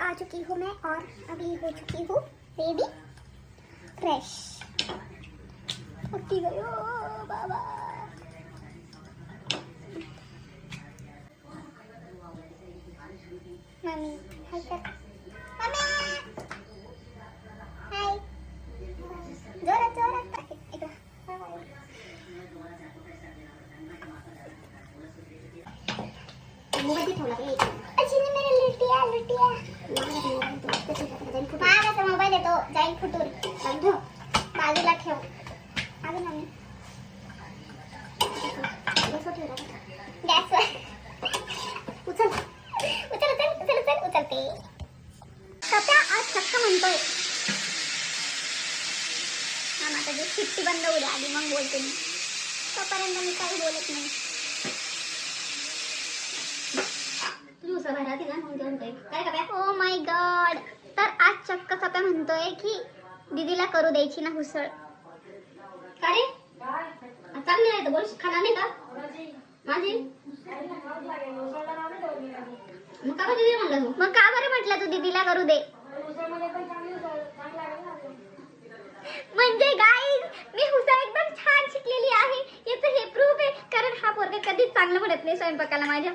आ चुकी हूँ मैं और अभी हो चुकी हूँ रेडी फ्रेश। उठी गई ओ बाबा। मम्मी हाय कर। मम्मी हाय जोरात जोरात इकडं मोबाईल ठेवला रे। अजिने मेरे लुटिया लुटिया माझा मोबाईल येतो जाईल फुटून बंधू बाजूला ठेव। अजून मम्मी गॅसवर उचल उचल उचल उचल उचल उचलते। सध्या आज चक्क म्हणतोय हा माझा जे शिट्टी बंद होऊ द्या आधी मग बोलते मी तोपर्यंत मी काही बोलत नाही। Oh my God. तर आज चक्क सप्या म्हणतोय की दीदीला करू द्यायची ना हुसळ। का रे चांगली आहे तर बोल खाणार नाही का माझी मग का दीदी म्हणलं तू मग का बरं म्हटलं तू दीदीला करू दे म्हणजे गाईज मी हुसळ एकदम छान शिकलेली आहे याचं हे प्रूफ आहे कारण हा पोरगा कधीच चांगलं म्हणत नाही स्वयंपाकाला माझ्या।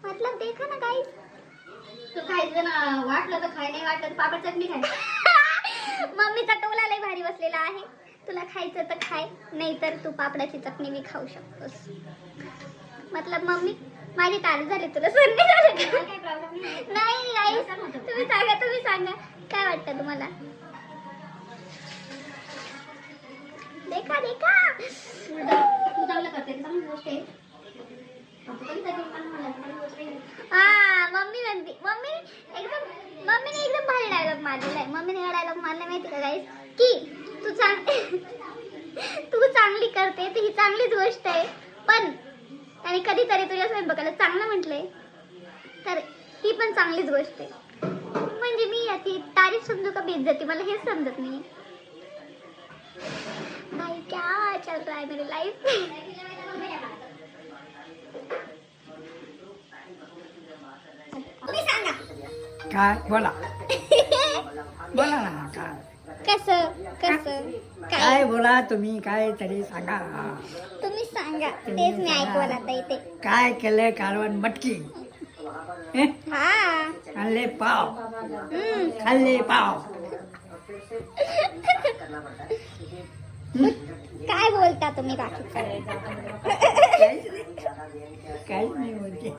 मतलब देखा ना गाइस तू खायचं ना वाटलं तर खाय नाही वाटलं तर पापड चटणी खाय। मम्मीचा टोला लय भारी बसलेला आहे तुला खायचं तर खाय नाही तर तू पापडाची चटणी भी खाऊ शकतोस। मतलब मम्मी माझी तारीफ झाली तुला सर नाही झालं का? काही प्रॉब्लेम नाही गाइस तुम्ही सांगा काय वाटतं तुम्हाला। देखा देखा तू चांगलं करते चांगली गोष्ट आहे। मम्मीने एकदम भारी डायलॉग मारलेला आहे। मम्मीने हा डायलॉग मारला माहिती का गाईस की तू चांगली करते तर ही चांगलीच गोष्ट आहे पण त्याने कधीतरी तुझ्या स्वयंपाकाला चांगलं म्हटलंय तर ही पण चांगलीच गोष्ट आहे। म्हणजे मी याची तारीफ समजू का बेइज्जती मला हेच समजत नाही। भाई क्या चल रहा है मेरी लाइफ। तुम्ही सांगा काय बोला बोला ना काय कसं काय बोला तुम्ही काय तरी सांगा। तुम्ही सांगा तेच मी ऐकवलं आता इथे। काय केलंय कालवण मटकी हा खाल्ले पाव खाल्ले पाव काय बोलता तुम्ही बाकी काहीच नाही बोलते।